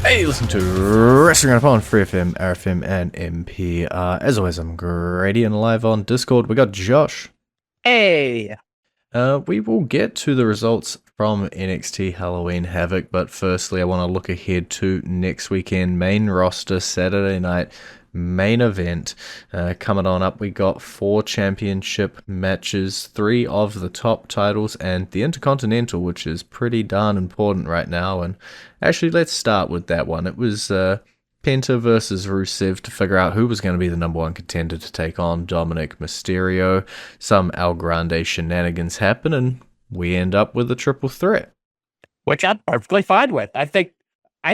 Hey, listen to Wrestling Roundup on FreeFM, ArrowFM, and MP. As always, I'm Grady, and live on Discord, we got Josh. Hey! We will get to the results from NXT Halloween Havoc, but firstly, I want to look ahead to next weekend, main roster, Saturday night, main event. Coming on up, we got 4 championship matches, 3 of the top titles, and the Intercontinental, which is pretty darn important right now. And actually, let's start with that one. It was Penta versus Rusev to figure out who was going to be the number 1 contender to take on Dominic Mysterio. Some El Grande shenanigans happen, and we end up with a triple threat. Which I'm perfectly fine with. I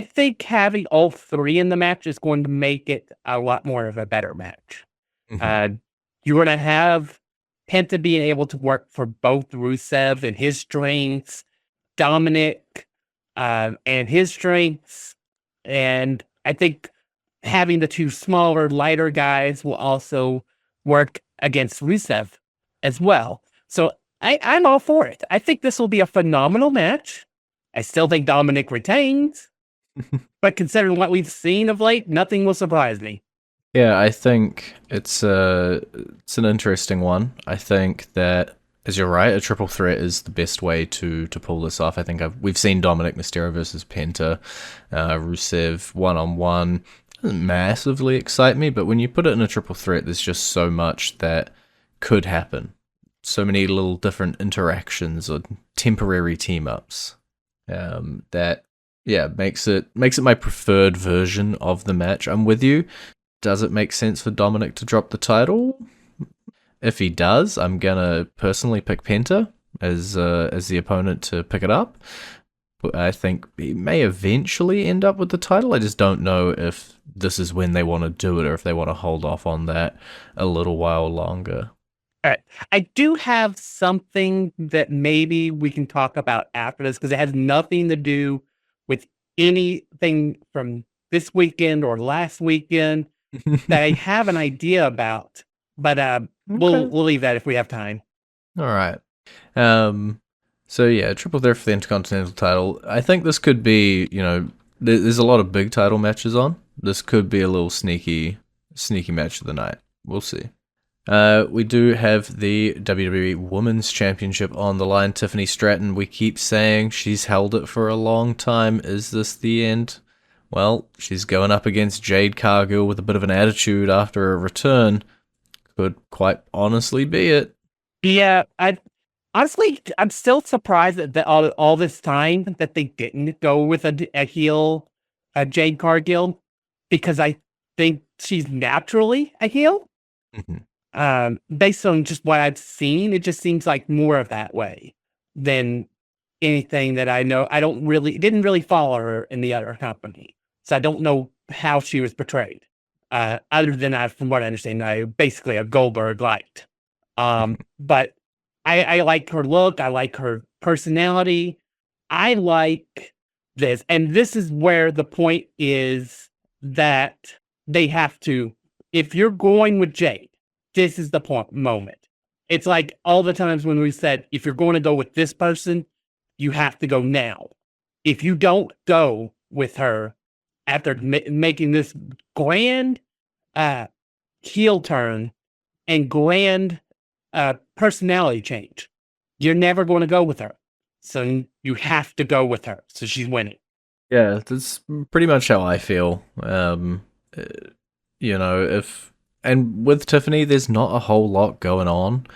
think having all 3 in the match is going to make it a lot more of a better match. You're going to have Penta being able to work for both Rusev and his strengths, Dominic and his strengths, and I think having the 2 smaller, lighter guys will also work against Rusev as well. So I'm all for it. I think this will be a phenomenal match. I still think Dominic retains, but considering what we've seen of late, nothing will surprise me. Yeah, I think it's an interesting one. I think that, as you're right, a triple threat is the best way to pull this off. I think we've seen Dominic Mysterio versus Penta, Rusev one-on-one. Doesn't massively excite me, but when you put it in a triple threat, there's just so much that could happen. So many little different interactions or temporary team-ups that, yeah, makes it my preferred version of the match. I'm with you. Does it make sense for Dominic to drop the title? If he does, I'm gonna personally pick Penta as the opponent to pick it up. I think he may eventually end up with the title. I just don't know if this is when they want to do it or if they want to hold off on that a little while longer. All right. I do have something that maybe we can talk about after this because it has nothing to do with anything from this weekend or last weekend that I have an idea about. But we'll leave that if we have time. All right. So yeah, triple threat for the Intercontinental title. I think this could be, there's a lot of big title matches on. This could be a little sneaky match of the night. We'll see. We do have the WWE Women's Championship on the line. Tiffany Stratton, we keep saying she's held it for a long time. Is this the end? Well, she's going up against Jade Cargill with a bit of an attitude after a return. Could quite honestly be it. Yeah, honestly, I'm still surprised that all this time that they didn't go with a heel, Jade Cargill, because I think she's naturally a heel. Based on just what I've seen, it just seems like more of that way than anything that I know. Didn't really follow her in the other company, so I don't know how she was portrayed. Other than from what I understand, basically a Goldberg light. But I like her look. I like her personality. I like this. And this is where the point is that they have to, if you're going with Jade, this is the moment. It's like all the times when we said, if you're going to go with this person, you have to go now. If you don't go with her after making this grand heel turn and grand personality change, you're never going to go with her. So you have to go with her. So she's winning. Yeah, that's pretty much how I feel. And with Tiffany, there's not a whole lot going on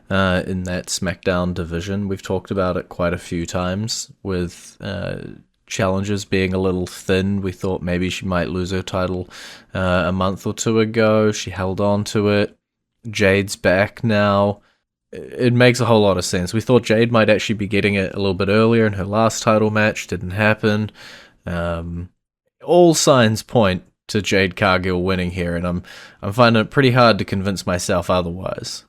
in that SmackDown division. We've talked about it quite a few times with challenges being a little thin. We thought maybe she might lose her title a month or 2 ago. She held on to it. Jade's back now. It makes a whole lot of sense. We thought Jade might actually be getting it a little bit earlier in her last title match. Didn't happen. All signs point to Jade Cargill winning here, and I'm finding it pretty hard to convince myself otherwise.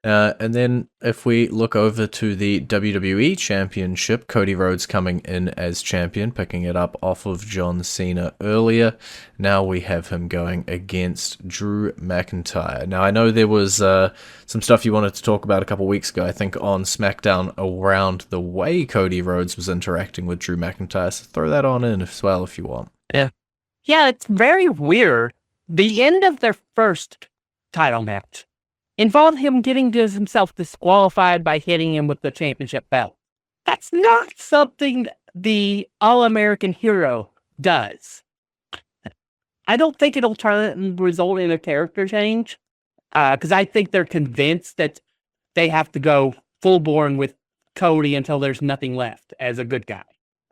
And then if we look over to the WWE Championship, Cody Rhodes coming in as champion, picking it up off of John Cena earlier. Now we have him going against Drew McIntyre. Now I know there was some stuff you wanted to talk about a couple weeks ago, I think on SmackDown, around the way Cody Rhodes was interacting with Drew McIntyre, so throw that on in as well if you want. Yeah. Yeah, it's very weird. The end of their first title match involved him getting himself disqualified by hitting him with the championship belt. That's not something the All-American Hero does. I don't think it'll result in a character change, because I think they're convinced that they have to go full-born with Cody until there's nothing left as a good guy.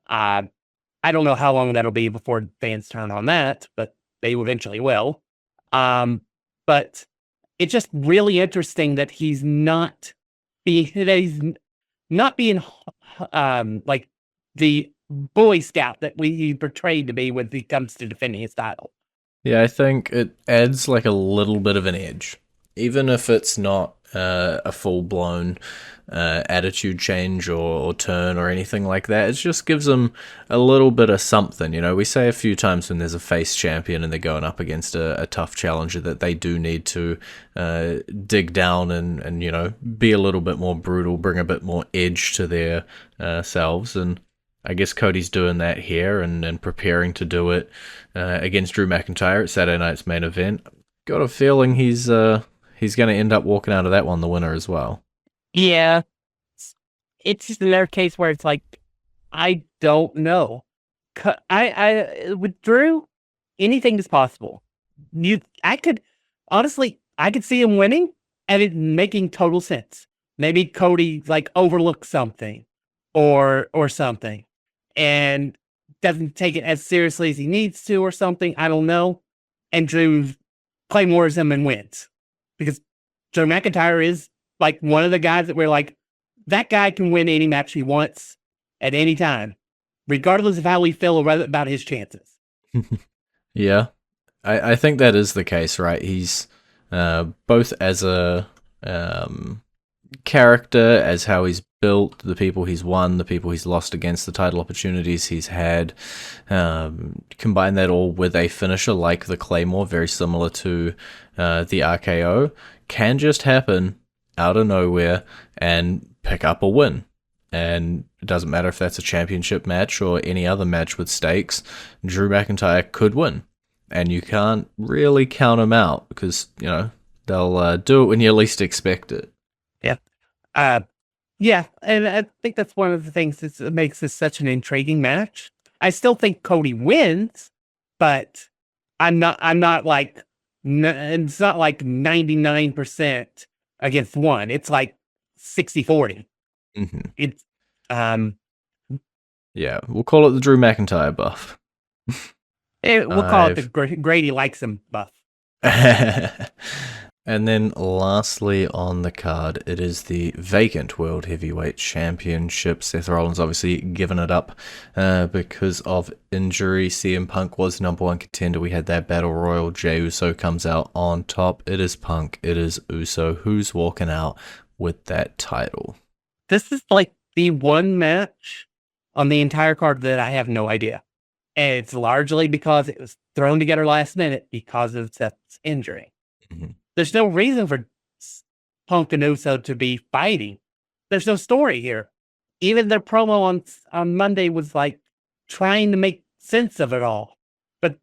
I don't know how long that'll be before fans turn on that, but they eventually will. But it's just really interesting that he's not being like the Boy Scout that he portrayed to be when it comes to defending his title. Yeah, I think it adds like a little bit of an edge, even if it's not a full-blown attitude change or turn or anything like that. It just gives them a little bit of something. You know, we say a few times when there's a face champion and they're going up against a tough challenger that they do need to dig down and, you know, be a little bit more brutal, bring a bit more edge to their selves. And I guess Cody's doing that here and preparing to do it against Drew McIntyre at Saturday night's main event. Got a feeling he's going to end up walking out of that one the winner as well. Yeah, it's just another case where it's like, I don't know. I with Drew, anything is possible. I could see him winning and it making total sense. Maybe Cody like overlooks something or something and doesn't take it as seriously as he needs to or something. I don't know. And Drew claymores him and wins. Because Drew McIntyre is like one of the guys that we're like, that guy can win any match he wants at any time, regardless of how we feel about his chances. Yeah, I think that is the case, right? He's both as a character, as how he's built, the people he's won, the people he's lost against, the title opportunities he's had. Combine that all with a finisher like the Claymore, very similar to the RKO, can just happen out of nowhere and pick up a win. And it doesn't matter if that's a championship match or any other match with stakes, Drew McIntyre could win. And you can't really count him out because, you know, they'll do it when you least expect it. Yeah. Yeah, and I think that's one of the things that makes this such an intriguing match. I still think Cody wins, but I'm not like, it's not like 99% against one. It's like 60-40. Mm-hmm. It's, yeah, we'll call it the Drew McIntyre buff. We'll call it the Grady likes him buff. And then lastly on the card, it is the vacant World Heavyweight Championship. Seth Rollins obviously given it up because of injury. CM Punk was number one contender. We had that battle royal. Jey Uso comes out on top. It is Punk. It is Uso. Who's walking out with that title? This is like the one match on the entire card that I have no idea. And it's largely because it was thrown together last minute because of Seth's injury. Mm-hmm. There's no reason for Punk and Uso to be fighting. There's no story here. Even their promo on Monday was like trying to make sense of it all. But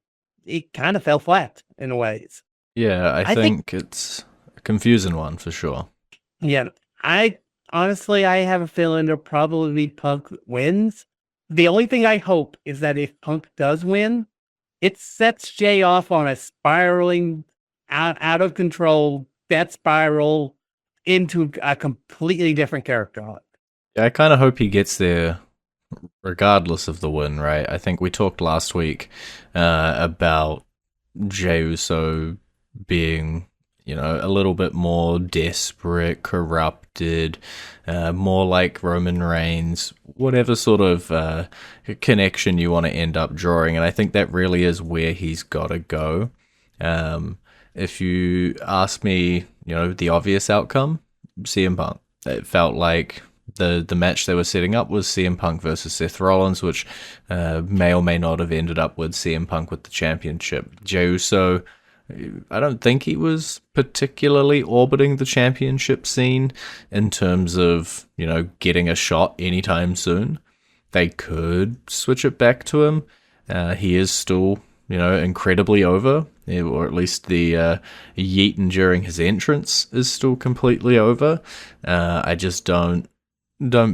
it kind of fell flat in ways. Yeah, I think it's a confusing one for sure. Yeah, I have a feeling it'll probably be Punk wins. The only thing I hope is that if Punk does win, it sets Jey off on a spiraling, out of control death spiral into a completely different character arc. Yeah, I kind of hope he gets there regardless of the win, right? I think we talked last week about Jey Uso being, you know, a little bit more desperate, corrupted, more like Roman Reigns, whatever sort of connection you want to end up drawing. And I think that really is where he's got to go. If you ask me, you know, the obvious outcome, CM Punk. It felt like the match they were setting up was CM Punk versus Seth Rollins, which may or may not have ended up with CM Punk with the championship. Jey Uso, I don't think he was particularly orbiting the championship scene in terms of, you know, getting a shot anytime soon. They could switch it back to him. He is still incredibly over, or at least the yeet during his entrance is still completely over. I just don't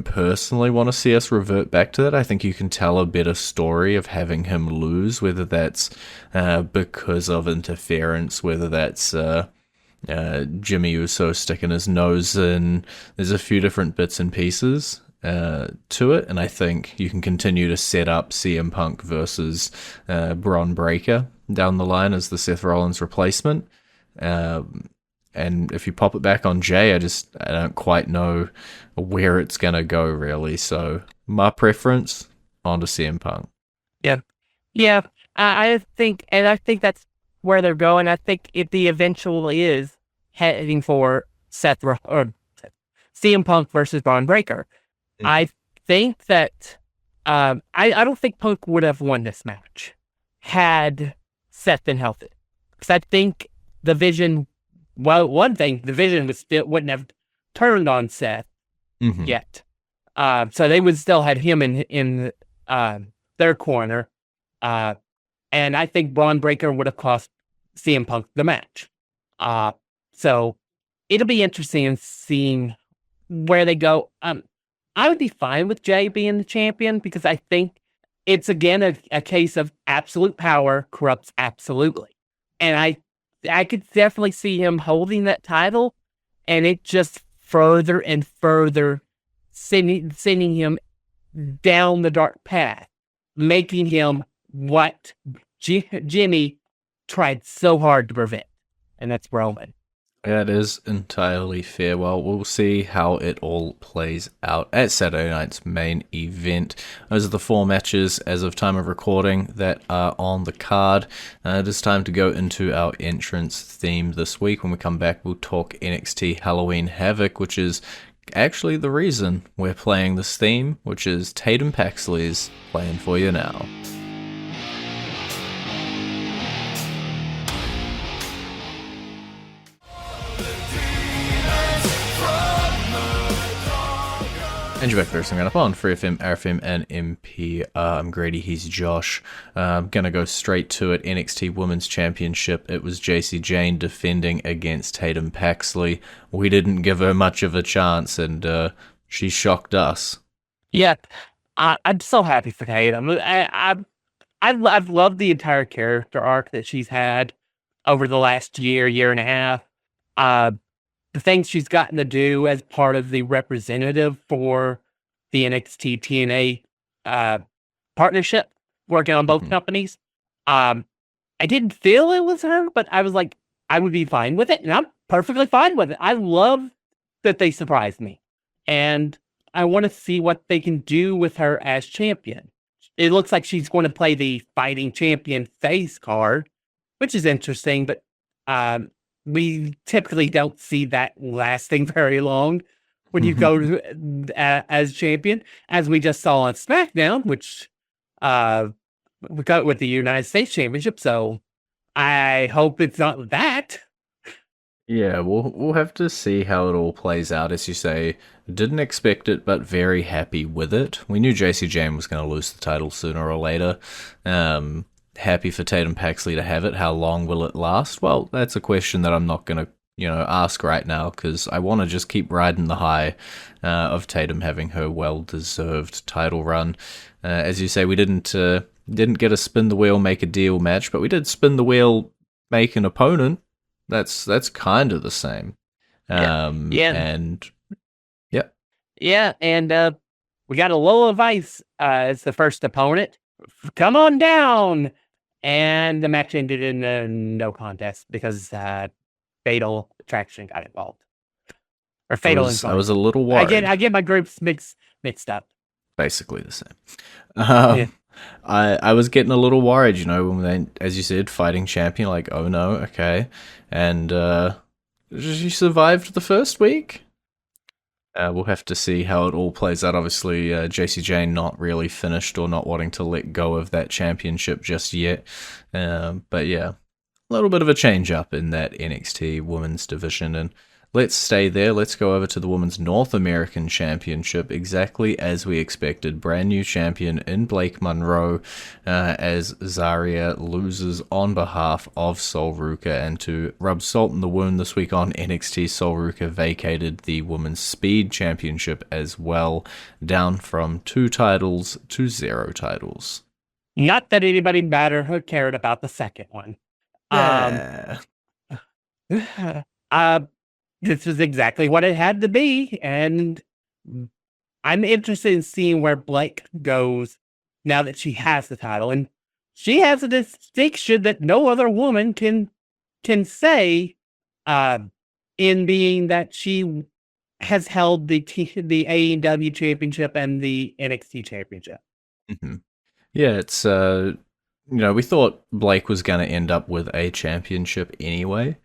personally want to see us revert back to that. I think you can tell a better story of having him lose, whether that's because of interference, whether that's Jimmy Uso sticking his nose in. There's a few different bits and pieces to it, and I think you can continue to set up CM Punk versus Bron Breakker down the line as the Seth Rollins replacement. And if you pop it back on Jey, I don't quite know where it's going to go, really. So my preference, onto CM Punk. Yeah. Yeah. I think that's where they're going. I think if the eventually is heading for CM Punk versus Bron Breakker, I think that I don't think Punk would have won this match had Seth been healthy. Because I think the Vision, one thing, the Vision wouldn't have turned on Seth yet. So they would still have him in their corner. And I think Bron Breakker would have cost CM Punk the match. So it'll be interesting in seeing where they go. I would be fine with Jey being the champion because I think it's, again, a case of absolute power corrupts absolutely. And I could definitely see him holding that title, and it just further and further sending him down the dark path, making him what Jimmy tried so hard to prevent, and that's Roman. That is entirely fair. Well, we'll see how it all plays out at Saturday night's main event. Those are the 4 matches as of time of recording that are on the card. It is time to go into our entrance theme this week. When we come back, we'll talk NXT Halloween Havoc, which is actually the reason we're playing this theme, which is Tatum Paxley's Playing For You Now. And you're back for everything up on FreeFM, ArrowFM, and MP. I'm Grady, he's Josh. I'm going to go straight to it. NXT Women's Championship. It was Jacy Jayne defending against Tatum Paxley. We didn't give her much of a chance, and she shocked us. Yeah, I'm so happy for Tatum. I've loved the entire character arc that she's had over the last year and a half. The things she's gotten to do as part of the representative for the NXT TNA partnership, working on both companies. I didn't feel it was her, but I was like, I would be fine with it, and I'm perfectly fine with it. I love that they surprised me, and I want to see what they can do with her as champion. It looks like she's going to play the fighting champion face card, which is interesting, but we typically don't see that lasting very long when you go as champion, as we just saw on SmackDown, which we got with the United States Championship. So I hope it's not that. Yeah, we'll have to see how it all plays out. As you say, didn't expect it, but very happy with it. We knew Jacy Jayne was going to lose the title sooner or later. Happy for Tatum Paxley to have it. How long will it last? Well, that's a question that I'm not going to, ask right now, because I want to just keep riding the high of Tatum having her well-deserved title run. As you say, we didn't get a spin the wheel, make a deal match, but we did spin the wheel, make an opponent. That's kind of the same. And we got a Lola Vice as the first opponent. Come on down. And the match ended in a no contest because Fatal Attraction got involved. Or Fatal Influence. I was a little worried. I get my groups mixed up. Basically the same. I was getting a little worried, when they, as you said, fighting champion, like, oh no, okay. And she survived the first week. We'll have to see how it all plays out. Obviously, Jacy Jayne not really finished or not wanting to let go of that championship just yet. But yeah, a little bit of a change up in that NXT women's division. And let's stay there. Let's go over to the Women's North American Championship, exactly as we expected. Brand new champion in Blake Monroe, as Zarya loses on behalf of Sol Ruka. And to rub salt in the wound this week on NXT, Sol Ruka vacated the Women's Speed Championship as well, down from 2 titles to 0 titles. Not that anybody mattered or cared about the second one. Yeah. This was exactly what it had to be, and I'm interested in seeing where Blake goes now that she has the title, and she has a distinction that no other woman can say, in being that she has held the AEW championship and the NXT championship. Mm-hmm. Yeah, it's we thought Blake was going to end up with a championship anyway.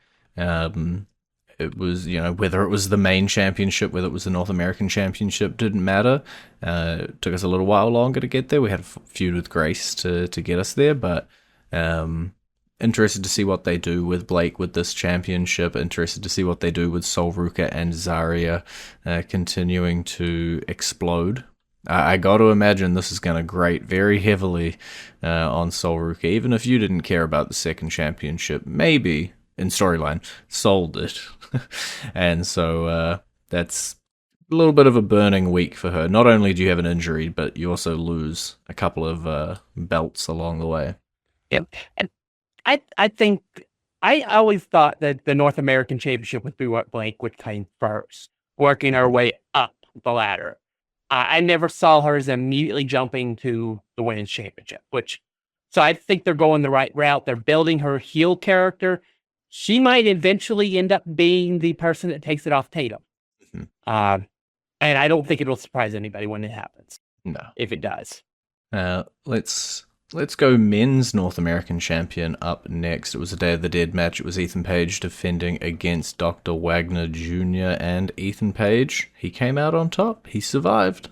It was, whether it was the main championship, whether it was the North American Championship, didn't matter. It took us a little while longer to get there. We had a feud with Grace to get us there, but interested to see what they do with Blake with this championship. Interested to see what they do with Sol Ruka and Zarya continuing to explode. I got to imagine this is going to grate very heavily on Sol Ruka, even if you didn't care about the second championship. Maybe in storyline, Sol did. And so that's a little bit of a burning week for her. Not only do you have an injury, but you also lose a couple of belts along the way. Yep. And I think I always thought that the North American Championship would be what Blake would claim first, working her way up the ladder. I never saw her as immediately jumping to the Women's Championship, so I think they're going the right route. They're building her heel character. She might eventually end up being the person that takes it off Tatum. Mm-hmm. And I don't think it will surprise anybody when it happens. No. If it does. Let's go men's North American champion up next. It was a Day of the Dead match. It was Ethan Page defending against Dr. Wagner Jr. and Ethan Page. He came out on top. He survived.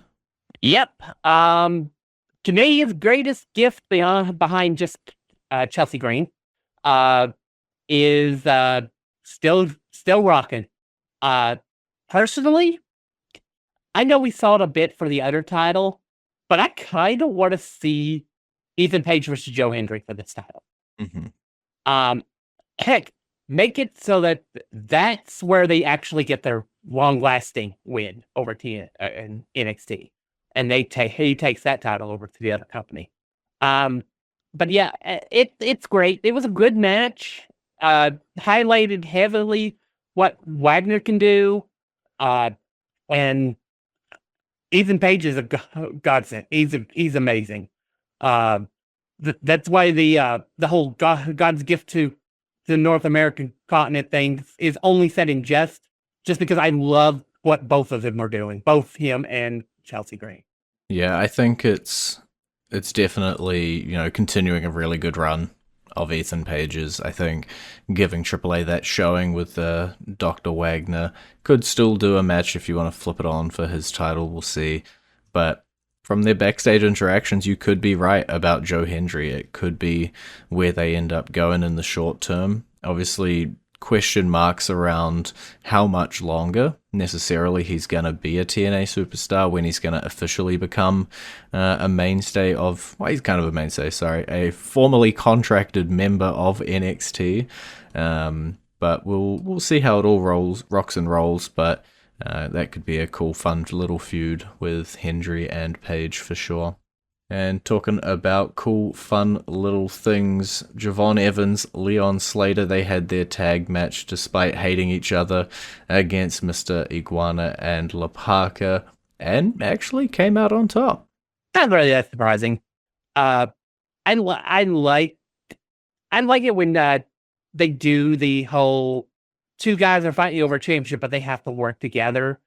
Yep. Canadian's greatest gift behind just Chelsea Green is still rocking. Personally, I know we saw it a bit for the other title, but I kind of want to see Ethan Page versus Joe Hendry for this title. Mm-hmm. Heck, make it so that that's where they actually get their long-lasting win over in NXT, and he takes that title over to the other company. But yeah, it's great. It was a good match. Highlighted heavily what Wagner can do, and Ethan Page is a godsend. He's amazing. That's why the whole God's gift to the North American continent thing is only said in jest because I love what both of them are doing, both him and Chelsea Green. Yeah, I think it's definitely, continuing a really good run of Ethan Page's. I think giving AAA that showing with Dr. Wagner. Could still do a match if you want to flip it on for his title, we'll see. But from their backstage interactions, you could be right about Joe Hendry. It could be where they end up going in the short term. Obviously, question marks around how much longer necessarily he's going to be a TNA superstar, when he's going to officially become a mainstay of, well, he's kind of a mainstay, a formally contracted member of NXT. But we'll see how it all rocks and rolls, but that could be a cool, fun little feud with Hendry and Page for sure. And talking about cool, fun little things, Javon Evans, Leon Slater, they had their tag match despite hating each other against Mr. Iguana and La Parka, and actually came out on top. Not really that surprising. I like it when they do the whole two guys are fighting over a championship, but they have to work together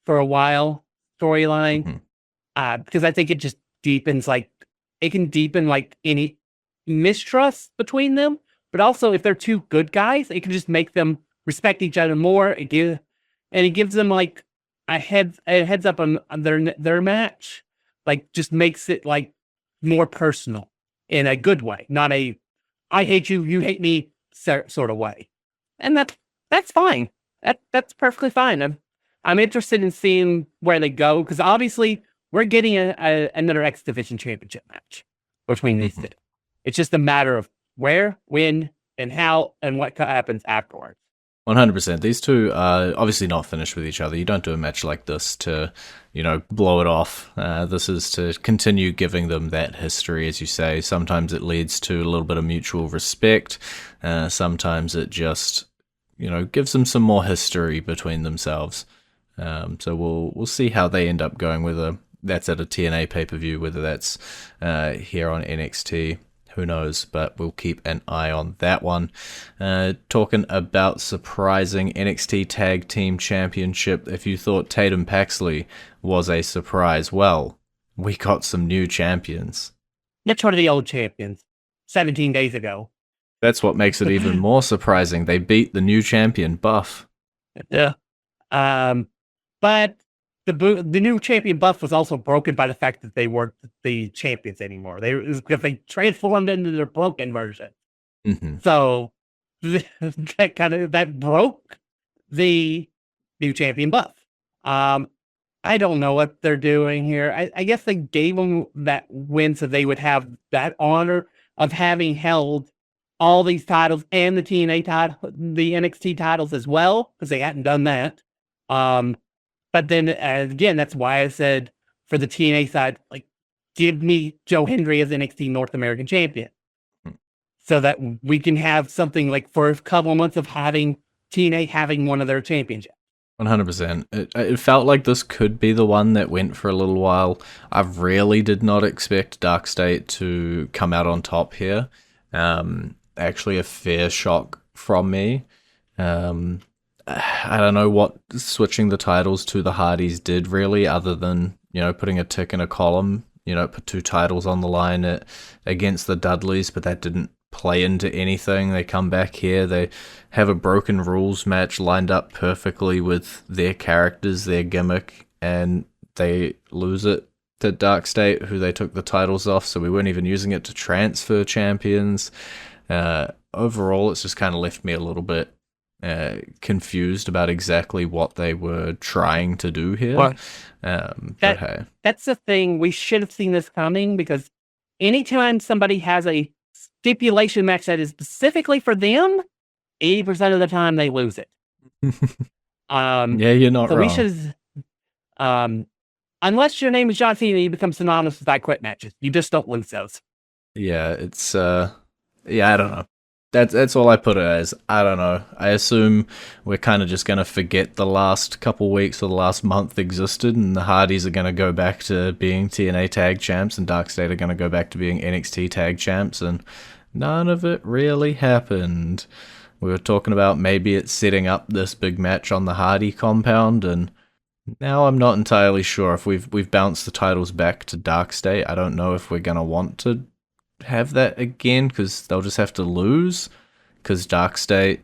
for a while storyline. Mm-hmm. Because I think it just deepens, it can deepen any mistrust between them, but also if they're two good guys, it can just make them respect each other more. It gives them a heads up on their match, just makes it more personal in a good way, not a I hate you, you hate me sort of way. And that's fine. That's perfectly fine. I'm interested in seeing where they go because obviously we're getting another X Division Championship match between these two. It's just a matter of where, when, and how, and what happens afterwards. 100%. These two are obviously not finished with each other. You don't do a match like this to, blow it off. This is to continue giving them that history, as you say. Sometimes it leads to a little bit of mutual respect. Sometimes it just, gives them some more history between themselves. So we'll see how they end up going, whether that's at a TNA pay-per-view, whether that's here on NXT. Who knows, but we'll keep an eye on that one. Talking about surprising NXT Tag Team Championship, if you thought Tatum Paxley was a surprise, well, we got some new champions. That's one of the old champions, 17 days ago. That's what makes it even more surprising. They beat the new champion, Buff. Yeah. But the new champion Buff was also broken by the fact that they weren't the champions anymore. Because they transformed into their broken version. Mm-hmm. So that broke the new champion Buff. I don't know what they're doing here. I guess they gave them that win so they would have that honor of having held all these titles and the TNA title, the NXT titles as well, because they hadn't done that. But then again, that's why I said for the TNA side, like, give me Joe Hendry as NXT North American champion. So that we can have something like for a couple of months of having TNA having one of their championships. 100%. It felt like this could be the one that went for a little while. I really did not expect DarkState to come out on top here. Actually, a fair shock from me. I don't know what switching the titles to the Hardys did really, other than, putting a tick in a column, put two titles on the line against the Dudleys, but that didn't play into anything. They come back here, they have a broken rules match lined up perfectly with their characters, their gimmick, and they lose it to DarkState, who they took the titles off, so we weren't even using it to transfer champions. Overall, it's just kind of left me a little bit confused about exactly what they were trying to do here. Well, but hey. That's the thing. We should have seen this coming, because anytime somebody has a stipulation match that is specifically for them, 80% of the time they lose it. Yeah, you're not so wrong. We should, unless your name is John Cena, you become synonymous with I Quit matches. You just don't lose those. Yeah, it's I don't know. That's all I put it as. I don't know. I assume we're kind of just going to forget the last couple weeks or the last month existed, and the Hardys are going to go back to being TNA Tag Champs, and DarkState are going to go back to being NXT Tag Champs, and none of it really happened. We were talking about maybe it's setting up this big match on the Hardy compound, and now I'm not entirely sure if we've bounced the titles back to DarkState. I don't know if we're going to want to have that again, because they'll just have to lose, because DarkState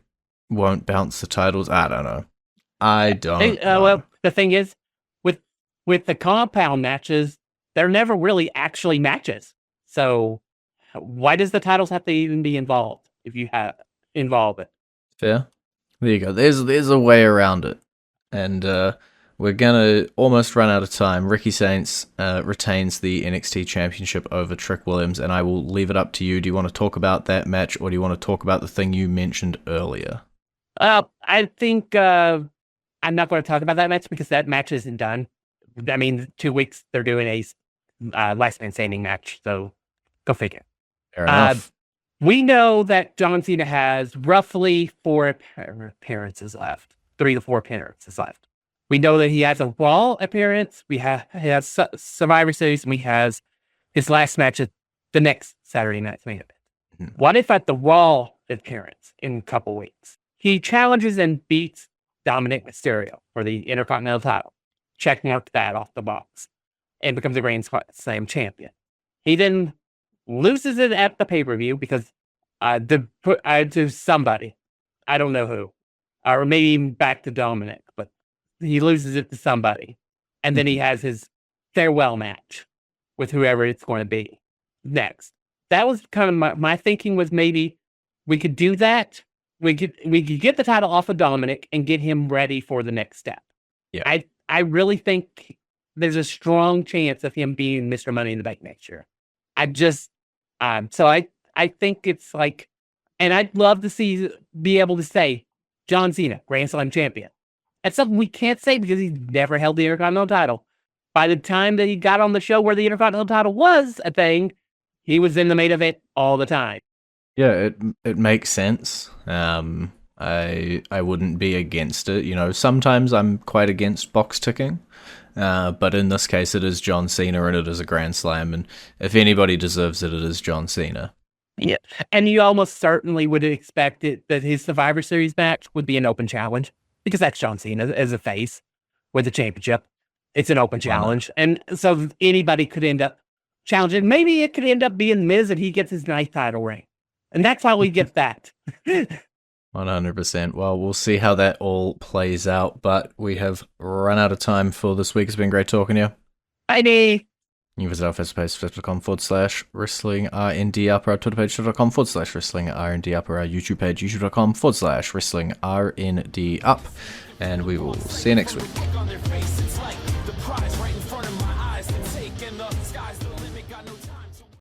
won't bounce the titles. I don't know. Well, the thing is, with the compound matches, they're never really actually matches. So why does the titles have to even be involved if you have involve it? Fair. There you go. There's a way around it. And we're going to almost run out of time. Ricky Saints retains the NXT Championship over Trick Williams, and I will leave it up to you. Do you want to talk about that match, or do you want to talk about the thing you mentioned earlier? I think I'm not going to talk about that match, because that match isn't done. I mean, 2 weeks they're doing a last man standing match, so go figure. Fair enough. We know that John Cena has roughly 4 appearances left, 3 to 4 appearances left. We know that he has a Raw appearance. He has Survivor Series, and he has his last match at the next Saturday night's main event. Mm-hmm. What if at the Raw appearance in a couple weeks, he challenges and beats Dominic Mysterio for the Intercontinental title, checking out that off the box, and becomes a Grand Slam champion? He then loses it at the pay-per-view because to somebody, I don't know who, or maybe even back to Dominic, but he loses it to somebody, and then he has his farewell match with whoever it's going to be next. That was kind of my thinking, was maybe we could do that, we could get the title off of Dominic and get him ready for the next step. Yeah. I really think there's a strong chance of him being Mr. Money in the Bank next year. So I think it's like, and I'd love to be able to say John Cena, Grand Slam champion. That's something we can't say because he's never held the Intercontinental title. By the time that he got on the show where the Intercontinental title was a thing, he was in the main event all the time. Yeah, it makes sense. I wouldn't be against it. You know, sometimes I'm quite against box ticking, but in this case, it is John Cena and it is a Grand Slam, and if anybody deserves it, it is John Cena. Yeah, and you almost certainly would expect it that his Survivor Series match would be an open challenge because that's John Cena as a face with the championship. It's an open challenge, and so anybody could end up challenging. Maybe it could end up being Miz and he gets his ninth title ring. And that's how we get that. 100%. Well, we'll see how that all plays out, but we have run out of time for this week. It's been great talking to you. Bye, Dee. You can visit our Facebook page, facebook.com/wrestling RND Upper, our Twitter page, twitter.com/wrestling RND Upper, our YouTube page, youtube.com/wrestling RND Up. And we will see you next week.